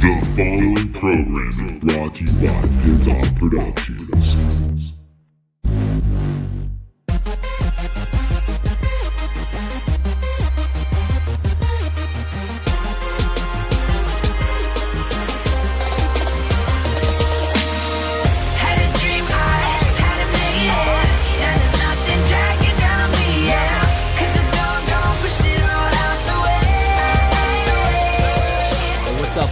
The following program is brought to you by Pizza Productions.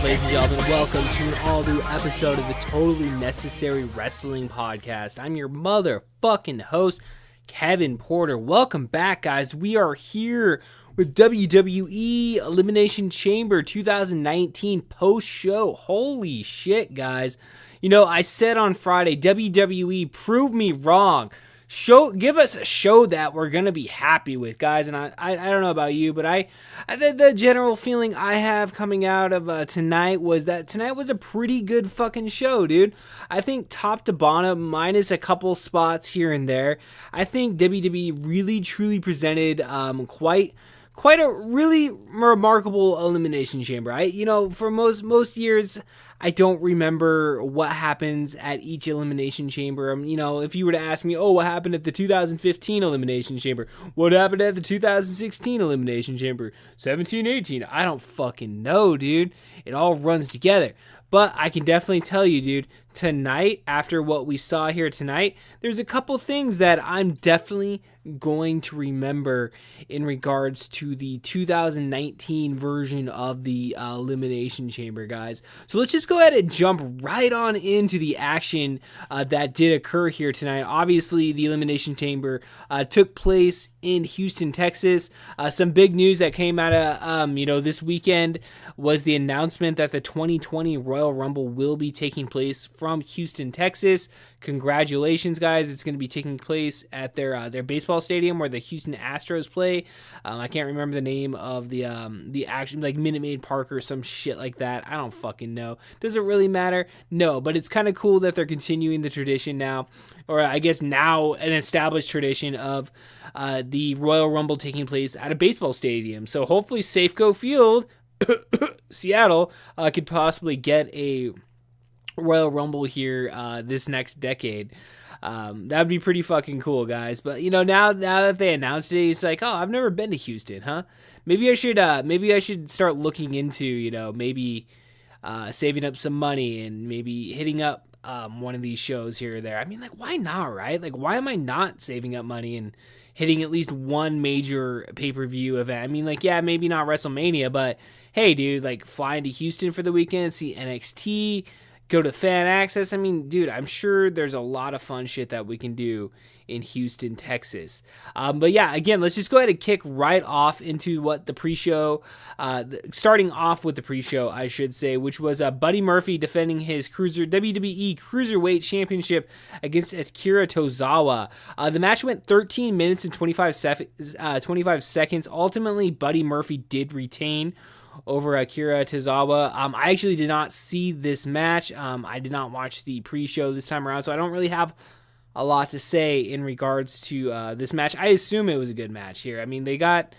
Ladies and gentlemen, welcome to an all-new episode of the Totally Necessary Wrestling Podcast. I'm your motherfucking host, Kevin Porter. Welcome back, guys. We are here with WWE Elimination Chamber 2019 post-show. Holy shit, guys. You know, I said on Friday, WWE, prove me wrong. Give us a show that we're gonna be happy with, guys. And I don't know about you, but the general feeling I have coming out of tonight was that tonight was a pretty good fucking show, dude. I think top to bottom, minus a couple spots here and there, I think WWE really truly presented quite a really remarkable Elimination Chamber. For most years, I don't remember what happens at each Elimination Chamber. If you were to ask me, what happened at the 2015 Elimination Chamber? What happened at the 2016 Elimination Chamber? 17, 18? I don't fucking know, dude. It all runs together. But I can definitely tell you, dude, tonight, after what we saw here tonight, there's a couple things that I'm definitely going to remember in regards to the 2019 version of the Elimination Chamber, guys. So let's just go ahead and jump right on into the action that did occur here tonight. Obviously, the Elimination Chamber took place in Houston, Texas. Some big news that came out of this weekend was the announcement that the 2020 Royal Rumble will be taking place from Houston, Texas. Congratulations, guys. It's going to be taking place at their baseball stadium where the Houston Astros play. I can't remember the name of the action, like Minute Maid Park or some shit like that. I don't fucking know. Does it really matter? No, but it's kind of cool that they're continuing the tradition now, or I guess now an established tradition of the Royal Rumble taking place at a baseball stadium. So hopefully Safeco Field, Seattle, could possibly get a Royal Rumble here this next decade. That'd be pretty fucking cool, guys. But now that they announced it, it's like, I've never been to Houston, huh? Maybe I should start looking into maybe saving up some money and maybe hitting up one of these shows here or there. I mean, like, why not, right? Like, why am I not saving up money and hitting at least one major pay-per-view event? I mean, like, yeah, maybe not WrestleMania, but hey, dude, like, flying to Houston for the weekend, see NXT, go to Fan Access. I mean, dude, I'm sure there's a lot of fun shit that we can do in Houston, Texas. But yeah, again, let's just go ahead and kick right off into what the pre-show, starting off with the pre-show, I should say, which was Buddy Murphy defending his WWE Cruiserweight Championship against Akira Tozawa. The match went 13 minutes and 25 seconds. Ultimately, Buddy Murphy did retain over Akira Tozawa. I actually did not see this match. I did not watch the pre-show this time around, so I don't really have a lot to say in regards to this match. I assume it was a good match here. I mean, they got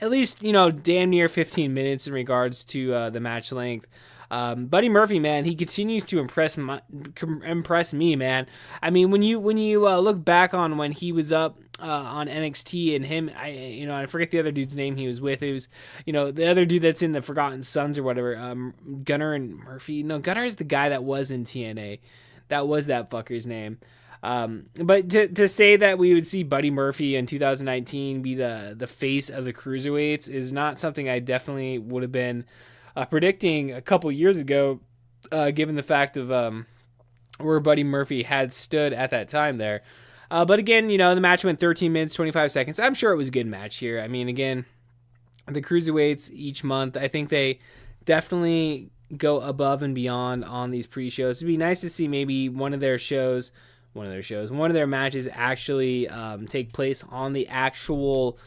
at least, damn near 15 minutes in regards to the match length. Buddy Murphy, man, he continues to impress me, man. I mean, when you look back on when he was up on NXT and him, I forget the other dude's name he was with. It was, the other dude that's in the Forgotten Sons or whatever, Gunnar and Murphy. No, Gunnar is the guy that was in TNA. That was that fucker's name. But to say that we would see Buddy Murphy in 2019 be the face of the Cruiserweights is not something I definitely would have been predicting a couple years ago, given the fact of where Buddy Murphy had stood at that time there. But again, the match went 13 minutes, 25 seconds. I'm sure it was a good match here. I mean, again, the Cruiserweights each month, I think they definitely go above and beyond on these pre-shows. It'd be nice to see maybe one of their matches actually take place on the actual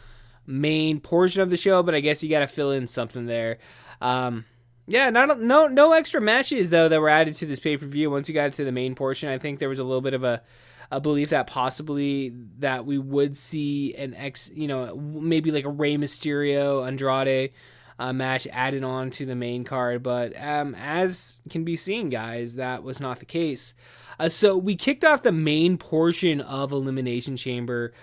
main portion of the show, but I guess you got to fill in something there. Yeah, no extra matches though that were added to this pay-per-view. Once you got to the main portion, I think there was a little bit of a belief that possibly that we would see maybe like a Rey Mysterio, Andrade match added on to the main card, but as can be seen, guys, that was not the case. So we kicked off the main portion of Elimination Chamber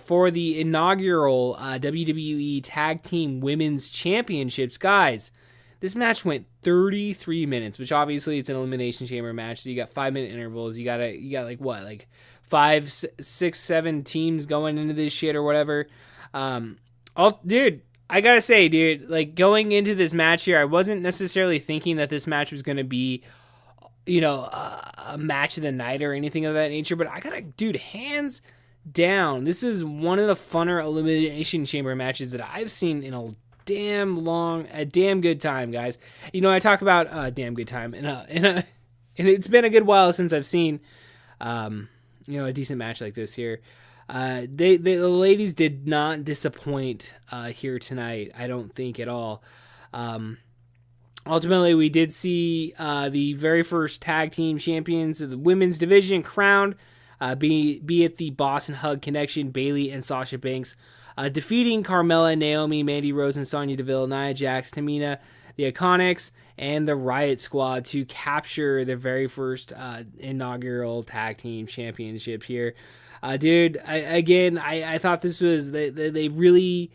for the inaugural WWE Tag Team Women's Championships. Guys, this match went 33 minutes, which obviously it's an Elimination Chamber match, so you got 5-minute intervals. You got like 5, 6, 7 teams going into this shit or whatever. Dude, I gotta say, dude, like going into this match here, I wasn't necessarily thinking that this match was gonna be, a match of the night or anything of that nature, but I gotta, dude, hands down, this is one of the funner Elimination Chamber matches that I've seen in a damn good time, guys. I talk about a damn good time, and it's been a good while since I've seen, a decent match like this here. The ladies did not disappoint here tonight, I don't think at all. Ultimately, we did see the very first tag team champions of the women's division crowned, be it the Boss and Hug Connection, Bayley and Sasha Banks, defeating Carmella, Naomi, Mandy Rose, and Sonya Deville, Nia Jax, Tamina, the Iconics, and the Riot Squad to capture the very first inaugural tag team championship here. Dude, I thought this was, they really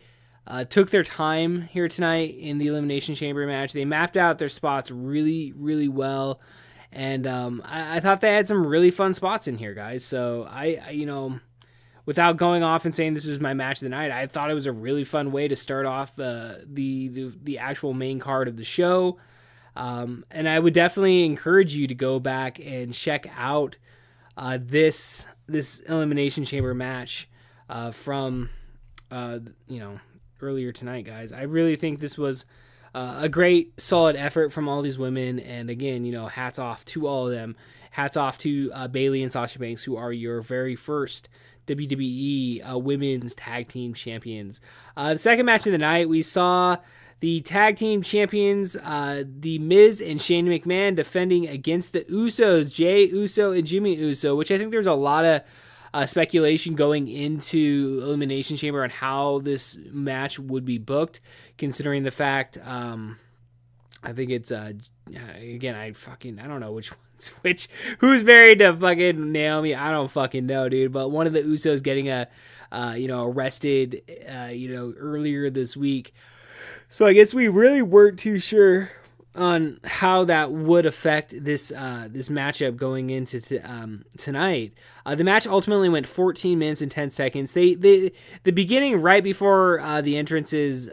took their time here tonight in the Elimination Chamber match. They mapped out their spots really, really well. And I thought they had some really fun spots in here, guys. So without going off and saying this was my match of the night, I thought it was a really fun way to start off the actual main card of the show. And I would definitely encourage you to go back and check out this Elimination Chamber match from earlier tonight, guys. I really think this was a great, solid effort from all these women. And again, hats off to all of them. Hats off to Bayley and Sasha Banks, who are your very first WWE Women's Tag Team Champions. The second match of the night, we saw the Tag Team Champions, The Miz and Shane McMahon, defending against the Usos, Jey Uso and Jimmy Uso, which I think there's a lot of speculation going into Elimination Chamber on how this match would be booked, considering the fact, I think it's, again, I don't know which one's who's married to fucking Naomi. I don't fucking know, dude, but one of the Usos getting arrested, earlier this week. So I guess we really weren't too sure on how that would affect this matchup going into tonight. The match ultimately went 14 minutes and 10 seconds. The beginning, right before the entrances,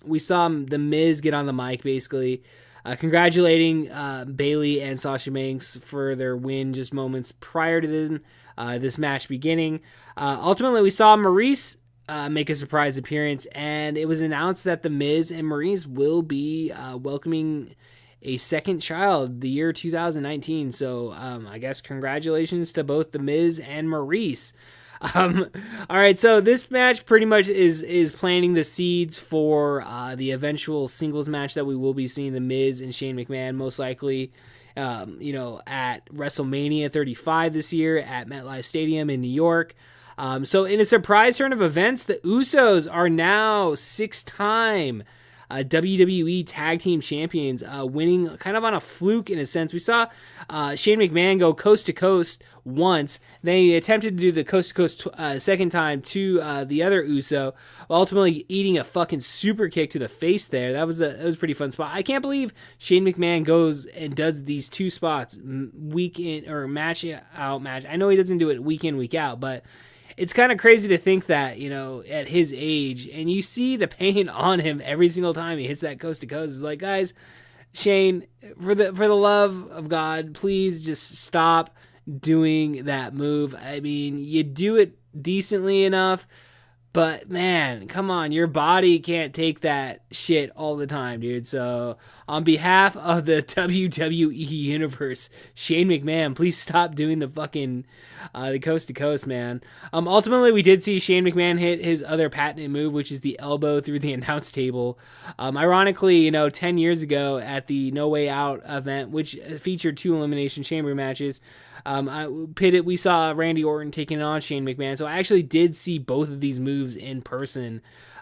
we saw the Miz get on the mic, basically congratulating Bayley and Sasha Banks for their win just moments prior to this match beginning. Ultimately, we saw Maurice make a surprise appearance, and it was announced that the Miz and Maurice will be welcoming a second child the year 2019. So I guess congratulations to both the Miz and Maurice. All right, so this match pretty much is planting the seeds for the eventual singles match that we will be seeing the Miz and Shane McMahon most likely at WrestleMania 35 this year at MetLife Stadium in New York. So in a surprise turn of events, the Usos are now 6-time WWE Tag Team Champions, winning kind of on a fluke in a sense. We saw Shane McMahon go coast to coast once. They attempted to do the coast to coast second time to the other Uso, ultimately eating a fucking super kick to the face there. That was a pretty fun spot. I can't believe Shane McMahon goes and does these two spots week in or match out match. I know he doesn't do it week in, week out, but it's kind of crazy to think that, at his age, and you see the pain on him every single time he hits that coast to coast. It's like, guys, Shane, for the love of God, please just stop doing that move. I mean, you do it decently enough, but man, come on, your body can't take that shit all the time, dude. So on behalf of the WWE Universe, Shane McMahon, please stop doing the fucking the coast to coast, man. Ultimately, we did see Shane McMahon hit his other patented move, which is the elbow through the announce table. Ironically, 10 years ago at the No Way Out event, which featured 2 Elimination Chamber matches, we saw Randy Orton taking on Shane McMahon. So I actually did see both of these moves in person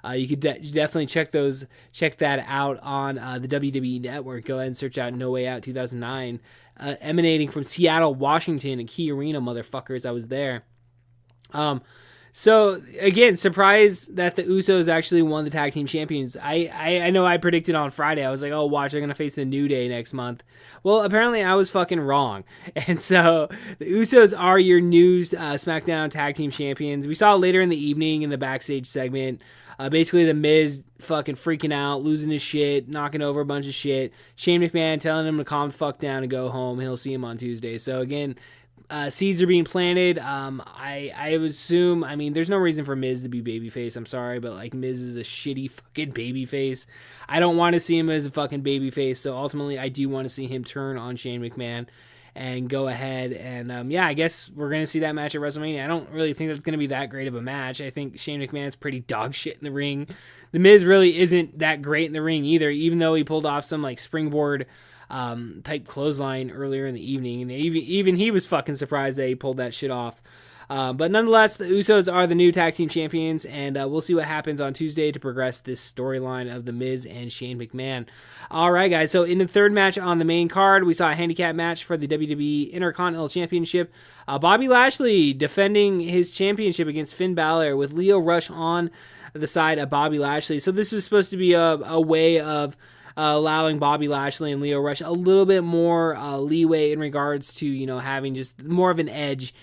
You could definitely check that out on the WWE Network. Go ahead and search out No Way Out 2009, emanating from Seattle, Washington, and Key Arena, motherfuckers. I was there. So again, surprised that the Usos actually won the tag team champions. I know I predicted on Friday. I was like, oh, watch, they're going to face the New Day next month. Well, apparently I was fucking wrong. And so the Usos are your new SmackDown tag team champions. We saw later in the evening in the backstage segment, basically the Miz fucking freaking out, losing his shit, knocking over a bunch of shit. Shane McMahon telling him to calm the fuck down and go home. He'll see him on Tuesday. So again, seeds are being planted. I would assume, I mean, there's no reason for Miz to be babyface. I'm sorry, but like Miz is a shitty fucking babyface. I don't want to see him as a fucking babyface. So ultimately, I do want to see him turn on Shane McMahon and go ahead. And I guess we're going to see that match at WrestleMania. I don't really think that's going to be that great of a match. I think Shane McMahon's pretty dog shit in the ring. The Miz really isn't that great in the ring either, even though he pulled off some like springboard type clothesline earlier in the evening, and even he was fucking surprised that he pulled that shit off. But nonetheless, the Usos are the new tag team champions, and we'll see what happens on Tuesday to progress this storyline of The Miz and Shane McMahon. All right, guys, so in the third match on the main card, we saw a handicap match for the WWE Intercontinental Championship. Bobby Lashley defending his championship against Finn Balor with Lio Rush on the side of Bobby Lashley. So this was supposed to be a way of allowing Bobby Lashley and Lio Rush a little bit more leeway in regards to, having just more of an edge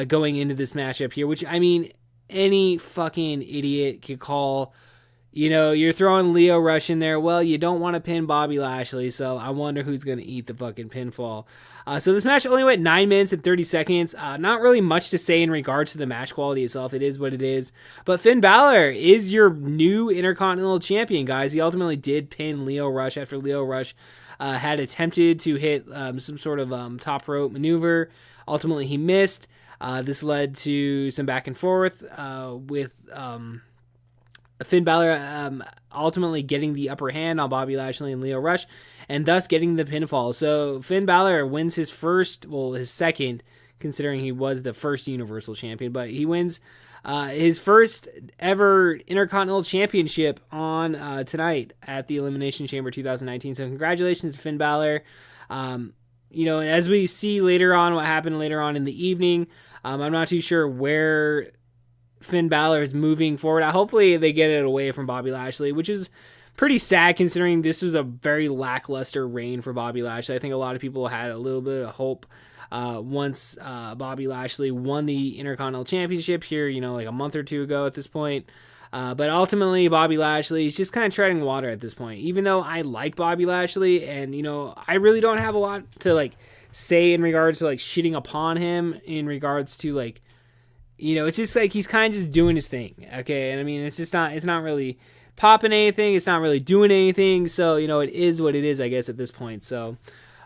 going into this matchup here, which, I mean, any fucking idiot could call. You're throwing Lio Rush in there. Well, you don't want to pin Bobby Lashley, so I wonder who's going to eat the fucking pinfall. So this match only went 9 minutes and 30 seconds. Not really much to say in regards to the match quality itself. It is what it is. But Finn Balor is your new Intercontinental Champion, guys. He ultimately did pin Lio Rush after Lio Rush had attempted to hit some sort of top rope maneuver. Ultimately, he missed. This led to some back and forth with Finn Balor ultimately getting the upper hand on Bobby Lashley and Lio Rush, and thus getting the pinfall. So Finn Balor wins his second, considering he was the first Universal Champion, but he wins his first ever Intercontinental Championship on tonight at the Elimination Chamber 2019. So congratulations to Finn Balor. As we see later on what happened later on in the evening, I'm not too sure where Finn Balor is moving forward. Hopefully they get it away from Bobby Lashley, which is pretty sad considering this was a very lackluster reign for Bobby Lashley. I think a lot of people had a little bit of hope once Bobby Lashley won the Intercontinental Championship here, like a month or two ago at this point. But ultimately, Bobby Lashley is just kind of treading water at this point. Even though I like Bobby Lashley, and I really don't have a lot to say in regards to shitting upon him in regards to it's just he's kind of just doing his thing, okay? And I mean, it's not really popping anything, it's not really doing anything, so, it is what it is, I guess, at this point. So,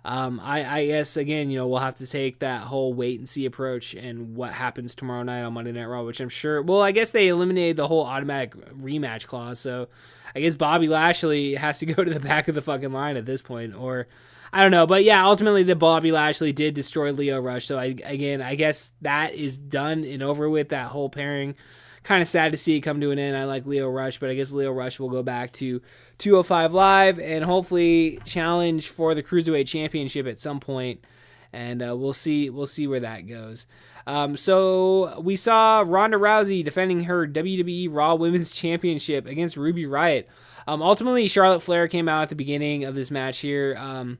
I guess, again, we'll have to take that whole wait-and-see approach and what happens tomorrow night on Monday Night Raw, which I'm sure, well, I guess they eliminated the whole automatic rematch clause, so I guess Bobby Lashley has to go to the back of the fucking line at this point, or I don't know, but yeah, ultimately the Bobby Lashley did destroy Lio Rush, so I guess that is done and over with, that whole pairing. Kind of sad to see it come to an end. I like Lio Rush, but I guess Lio Rush will go back to 205 Live and hopefully challenge for the Cruiserweight Championship at some point, and we'll see where that goes. So we saw Ronda Rousey defending her WWE Raw Women's Championship against Ruby Riott. Ultimately, Charlotte Flair came out at the beginning of this match here. I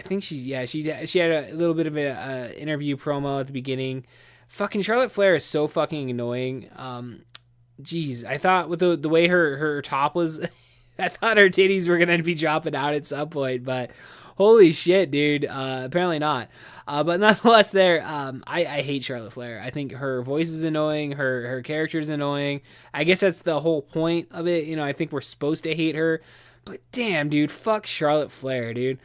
think she had a little bit of a interview promo at the beginning. Fucking Charlotte Flair is so fucking annoying. I thought with the way her top was, I thought her titties were gonna be dropping out at some point, but holy shit, dude. Apparently not. But nonetheless, I hate Charlotte Flair. I think her voice is annoying. Her character is annoying. I guess that's the whole point of it. I think we're supposed to hate her. But damn, dude, fuck Charlotte Flair, dude.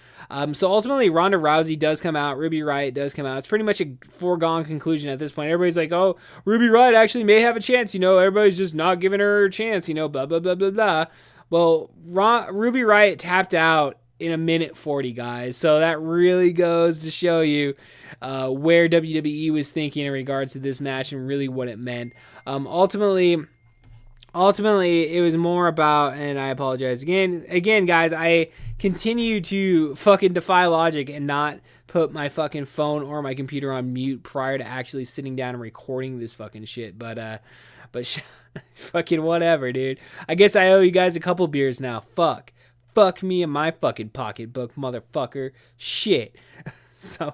So ultimately, Ronda Rousey does come out. Ruby Riott does come out. It's pretty much a foregone conclusion at this point. Everybody's like, oh, Ruby Riott actually may have a chance. Everybody's just not giving her a chance, blah, blah, blah, blah, blah. Well, Ruby Riott tapped out in 1:40, guys. So that really goes to show you where WWE was thinking in regards to this match and really what it meant. Ultimately, ultimately, it was more about, and I apologize again, guys, I continue to fucking defy logic and not put my fucking phone or my computer on mute prior to actually sitting down and recording this fucking shit. But fucking whatever, dude. I guess I owe you guys a couple beers now. Fuck me and my fucking pocketbook, motherfucker. Shit. So,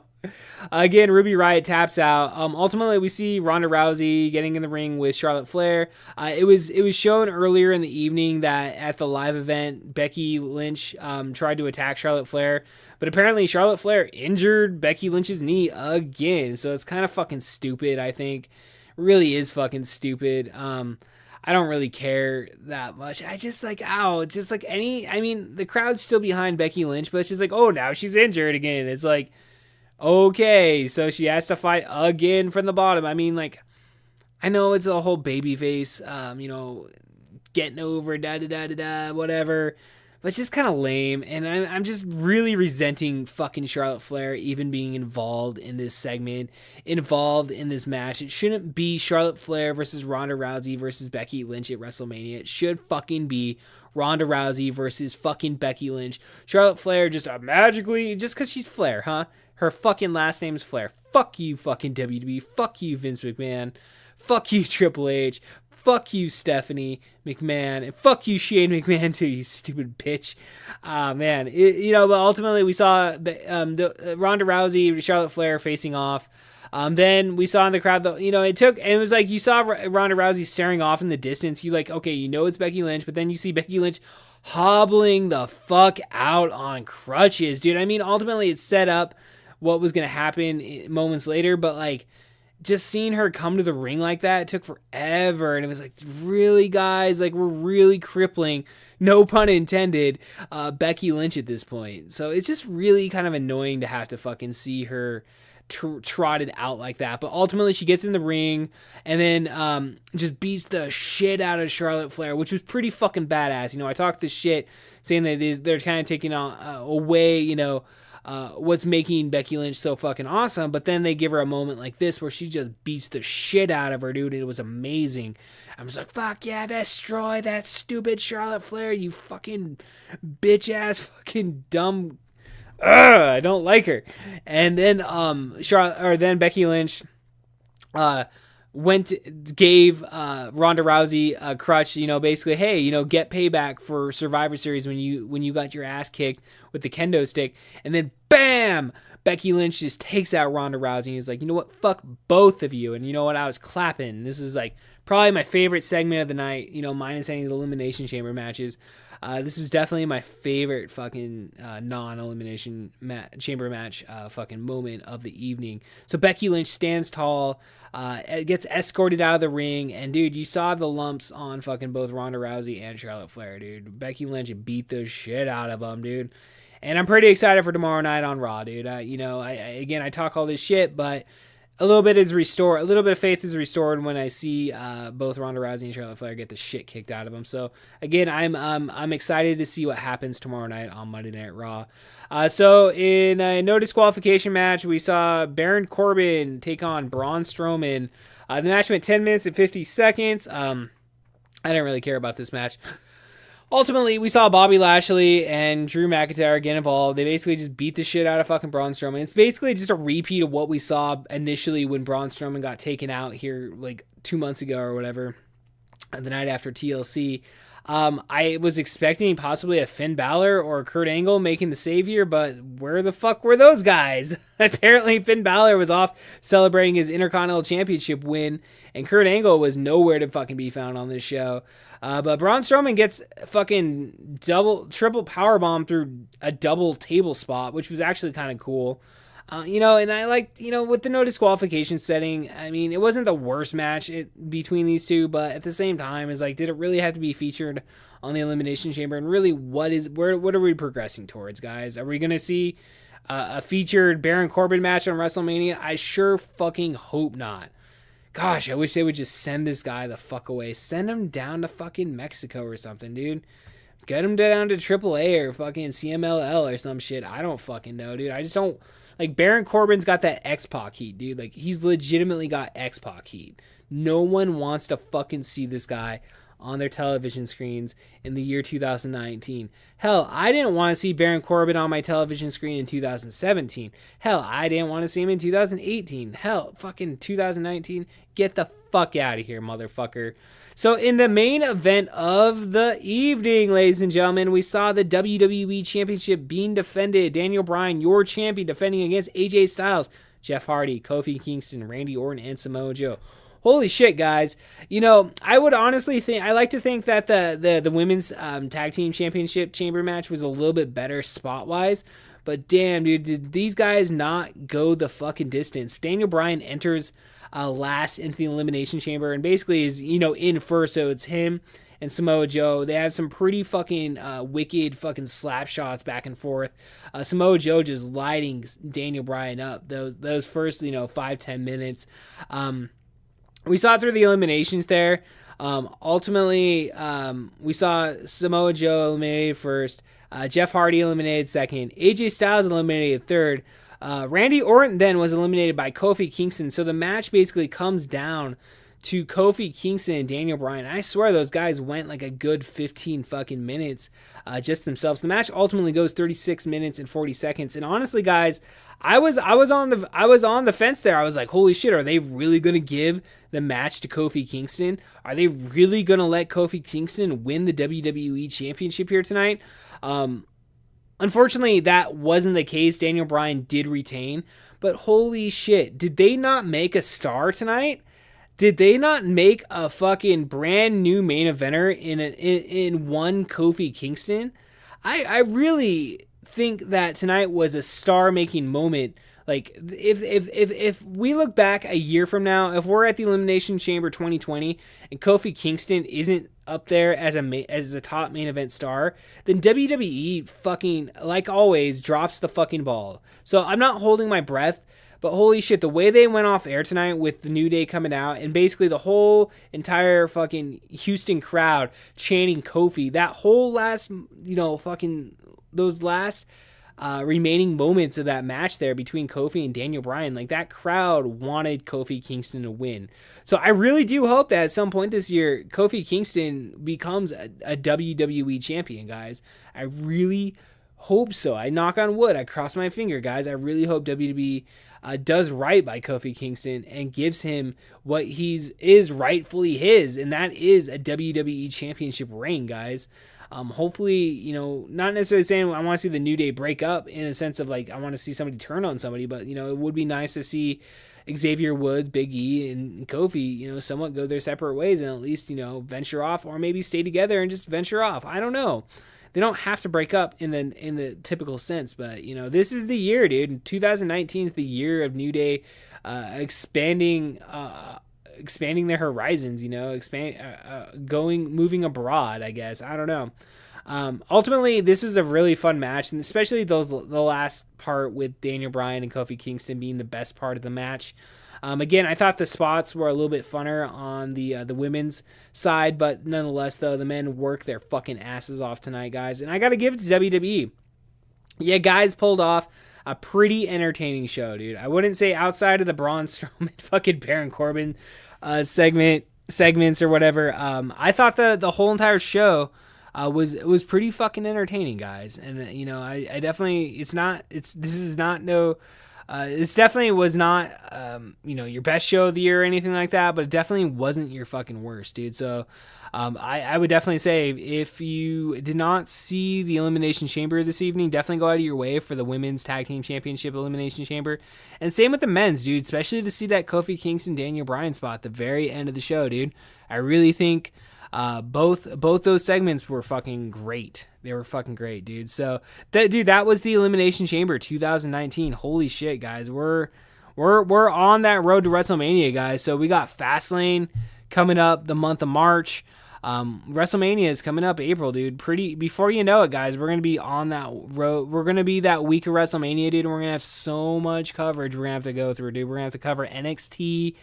again, Ruby Riott taps out. Ultimately, we see Ronda Rousey getting in the ring with Charlotte Flair. It was shown earlier in the evening that at the live event, Becky Lynch tried to attack Charlotte Flair, but apparently Charlotte Flair injured Becky Lynch's knee again. So it's kind of fucking stupid, I think. It really is fucking stupid. I don't really care that much. I just like, just like the crowd's still behind Becky Lynch, but it's just like, oh, now she's injured again. It's like, okay, so she has to fight again from the bottom. I mean, like, I know it's a whole babyface, getting over, whatever. But it's just kind of lame, and I'm just really resenting fucking Charlotte Flair even being involved in this segment, involved in this match. It shouldn't be Charlotte Flair versus Ronda Rousey versus Becky Lynch at WrestleMania. It should fucking be Ronda Rousey versus fucking Becky Lynch. Charlotte Flair just magically, just because she's Flair, huh? Her fucking last name's Flair. Fuck you, fucking WWE. Fuck you, Vince McMahon. Fuck you, Triple H. Fuck you, Stephanie McMahon. And fuck you, Shane McMahon, too, you stupid bitch. Man. But ultimately we saw Ronda Rousey, Charlotte Flair facing off. Then we saw in the crowd, it was like you saw Ronda Rousey staring off in the distance. You like, okay, it's Becky Lynch, but then you see Becky Lynch hobbling the fuck out on crutches, dude. I mean, ultimately it set up what was going to happen moments later, but like just seeing her come to the ring like that, it took forever. And it was like, really, guys, like we're really crippling, no pun intended, Becky Lynch at this point. So it's just really kind of annoying to have to fucking see her trotted out like that. But ultimately she gets in the ring and then just beats the shit out of Charlotte Flair, which was pretty fucking badass. I talked this shit saying that they're kind of taking away, what's making Becky Lynch so fucking awesome, but then they give her a moment like this where she just beats the shit out of her, dude. It was amazing. I was like, fuck yeah, destroy that stupid Charlotte Flair, you fucking bitch ass fucking dumb. I don't like her. And then then Becky Lynch gave Ronda Rousey a crutch, basically, hey, get payback for Survivor Series when you got your ass kicked with the kendo stick. And then bam, Becky Lynch just takes out Ronda Rousey and he's like, you know what, fuck both of you. And you know what, I was clapping. This is like probably my favorite segment of the night, minus any of the Elimination Chamber matches. This was definitely my favorite fucking non-elimination chamber match fucking moment of the evening. So Becky Lynch stands tall, gets escorted out of the ring, and dude, you saw the lumps on fucking both Ronda Rousey and Charlotte Flair, dude. Becky Lynch beat the shit out of them, dude. And I'm pretty excited for tomorrow night on Raw, dude. I talk all this shit, but a little bit is restored. A little bit of faith is restored when I see both Ronda Rousey and Charlotte Flair get the shit kicked out of them. So again, I'm excited to see what happens tomorrow night on Monday Night Raw. So in a no disqualification match, we saw Baron Corbin take on Braun Strowman. The match went 10 minutes and 50 seconds. I didn't really care about this match. Ultimately, we saw Bobby Lashley and Drew McIntyre get involved. They basically just beat the shit out of fucking Braun Strowman. It's basically just a repeat of what we saw initially when Braun Strowman got taken out here like 2 months ago or whatever, the night after TLC. I was expecting possibly a Finn Balor or Kurt Angle making the save here, but where the fuck were those guys? Apparently Finn Balor was off celebrating his Intercontinental Championship win, and Kurt Angle was nowhere to fucking be found on this show. But Braun Strowman gets fucking triple powerbomb through a double table spot, which was actually kind of cool. And I liked, with the no disqualification setting, I mean, it wasn't the worst match between these two, but at the same time, it's like, did it really have to be featured on the Elimination Chamber? And really, what are we progressing towards, guys? Are we going to see a featured Baron Corbin match on WrestleMania? I sure fucking hope not. Gosh, I wish they would just send this guy the fuck away. Send him down to fucking Mexico or something, dude. Get him down to AAA or fucking CMLL or some shit. I don't fucking know, dude. I just don't... Like, Baron Corbin's got that X-Pac heat, dude. Like, he's legitimately got X-Pac heat. No one wants to fucking see this guy on their television screens in the year 2019. Hell, I didn't want to see Baron Corbin on my television screen in 2017. Hell, I didn't want to see him in 2018. Hell, fucking 2019. Get the fuck out of here, motherfucker. So in the main event of the evening, ladies and gentlemen, we saw the WWE Championship being defended. Daniel Bryan, your champion, defending against AJ Styles, Jeff Hardy, Kofi Kingston, Randy Orton, and Samoa Joe. Holy shit, guys. You know, I would honestly think, I like to think that the women's tag team championship chamber match was a little bit better spot-wise. But damn, dude, did these guys not go the fucking distance? Daniel Bryan enters last into the Elimination Chamber and basically is, you know, in first. So it's him and Samoa Joe. They have some pretty fucking wicked fucking slap shots back and forth. Samoa Joe just lighting Daniel Bryan up those first, you know, 5-10 minutes. We saw through the eliminations there. Ultimately, we saw Samoa Joe eliminated first. Jeff Hardy eliminated second. AJ Styles eliminated third. Randy Orton then was eliminated by Kofi Kingston. So the match basically comes down to Kofi Kingston and Daniel Bryan. I swear those guys went like a good 15 fucking minutes just themselves. The match ultimately goes 36 minutes and 40 seconds. And honestly, guys, I was on the fence there. I was like, holy shit, are they really gonna give the match to Kofi Kingston? Are they really gonna let Kofi Kingston win the WWE Championship here tonight? Unfortunately, that wasn't the case. Daniel Bryan did retain, but holy shit, did they not make a star tonight? Did they not make a fucking brand new main eventer in one Kofi Kingston? I really think that tonight was a star-making moment. Like, if we look back a year from now, if we're at the Elimination Chamber 2020 and Kofi Kingston isn't up there as a top main event star, then WWE fucking, like always, drops the fucking ball. So I'm not holding my breath, but holy shit, the way they went off air tonight with the New Day coming out and basically the whole entire fucking Houston crowd chanting Kofi, that whole last, you know, fucking those last remaining moments of that match there between Kofi and Daniel Bryan, like that crowd wanted Kofi Kingston to win. So I really do hope that at some point this year, Kofi Kingston becomes a WWE champion, guys. I really hope so. I knock on wood. I cross my finger, guys. I really hope WWE does right by Kofi Kingston and gives him what is rightfully his, and that is a WWE Championship reign, guys. Hopefully, you know, not necessarily saying I want to see the New Day break up in a sense of like I want to see somebody turn on somebody, but you know, it would be nice to see Xavier Woods, Big E, and Kofi, you know, somewhat go their separate ways and at least, you know, venture off or maybe stay together and just venture off. I don't know. They don't have to break up in the typical sense, but you know, this is the year, dude. 2019 is the year of New Day expanding their horizons, you know, moving abroad, I guess. I don't know. Ultimately, this was a really fun match, and especially the last part with Daniel Bryan and Kofi Kingston being the best part of the match. Again, I thought the spots were a little bit funner on the women's side, but nonetheless, though, the men worked their fucking asses off tonight, guys. And I got to give it to WWE. Yeah, guys pulled off a pretty entertaining show, dude. I wouldn't say outside of the Braun Strowman fucking Baron Corbin segments or whatever. I thought the whole entire show was pretty fucking entertaining, guys. And you know, I definitely this definitely was not, you know, your best show of the year or anything like that, but it definitely wasn't your fucking worst, dude. So, I would definitely say if you did not see the Elimination Chamber this evening, definitely go out of your way for the Women's Tag Team Championship Elimination Chamber. And same with the men's, dude, especially to see that Kofi Kingston Daniel Bryan spot at the very end of the show, dude. I really think both those segments were fucking great. They were fucking great, dude. So that was the Elimination Chamber 2019. Holy shit, guys. We're on that road to WrestleMania, guys. So we got Fastlane coming up the month of March. WrestleMania is coming up April, dude. Before you know it, guys, we're gonna be on that road. We're gonna be that week of WrestleMania, dude, and we're gonna have so much coverage we're gonna have to go through, dude. We're gonna have to cover NXT,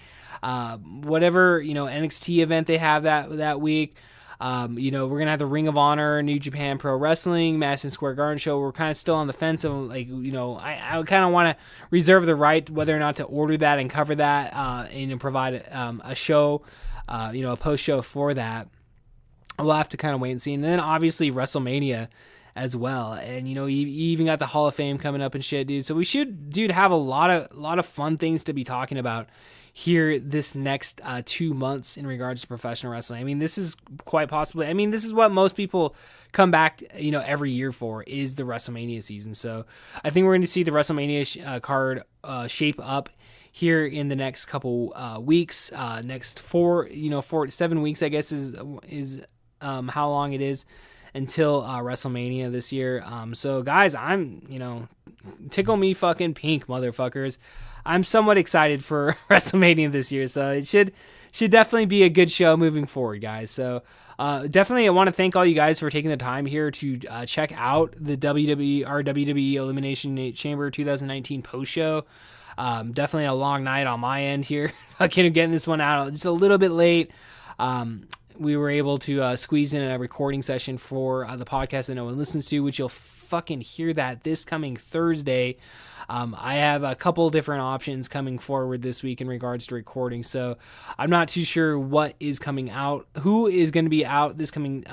whatever, you know, NXT event they have that week. You know, we're gonna have the Ring of Honor, New Japan Pro Wrestling, Madison Square Garden show. We're kind of still on the fence of, like, you know, I kind of want to reserve the right whether or not to order that and cover that and provide a show, you know, a post show for that. we'll have to kind of wait and see. And then obviously WrestleMania as well. And, you even got the Hall of Fame coming up and shit, dude. So we should, dude, have a lot of fun things to be talking about here this next 2 months in regards to professional wrestling. I mean, this is quite possibly, this is what most people come back, every year for, is the WrestleMania season. So I think we're going to see the WrestleMania card shape up here in the next couple weeks, next 4 to 7 weeks, I guess is how long it is until WrestleMania this year. So guys, I'm, tickle me fucking pink, motherfuckers. I'm somewhat excited for WrestleMania this year, so it should definitely be a good show moving forward, guys. So definitely I want to thank all you guys for taking the time here to check out the WWE Elimination Chamber 2019 post show. Definitely a long night on my end here. Fucking getting this one out just a little bit late. We were able to squeeze in a recording session for the podcast that no one listens to, which you'll fucking hear that this coming Thursday. I have a couple different options coming forward this week in regards to recording, so I'm not too sure what is coming out, who is going to be out this coming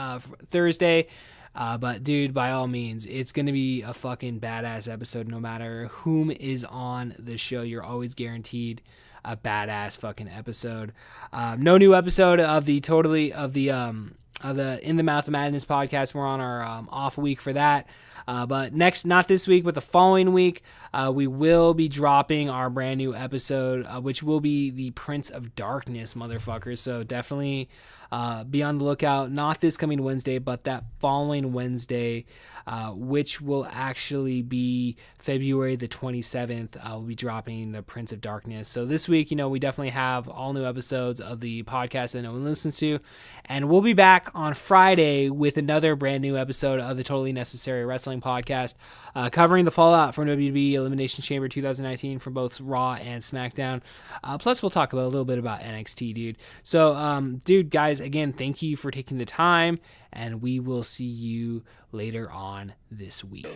Thursday. But dude, by all means, it's going to be a fucking badass episode no matter whom is on the show. You're always guaranteed a badass fucking episode. No new episode of the In the Mouth of Madness podcast. We're on our off week for that. But next, not this week, but the following week, we will be dropping our brand new episode, which will be the Prince of Darkness, motherfuckers. So definitely be on the lookout. Not this coming Wednesday, but that following Wednesday, which will actually be February the 27th. We'll be dropping the Prince of Darkness. So this week, we definitely have all new episodes of the podcast that no one listens to. And we'll be back on Friday with another brand new episode of the Totally Necessary Wrestling Podcast, covering the fallout from WWE Elimination Chamber 2019 from both Raw and SmackDown. Plus, we'll talk about a little bit about NXT, dude. So, dude, guys, again, thank you for taking the time, and we will see you later on this week.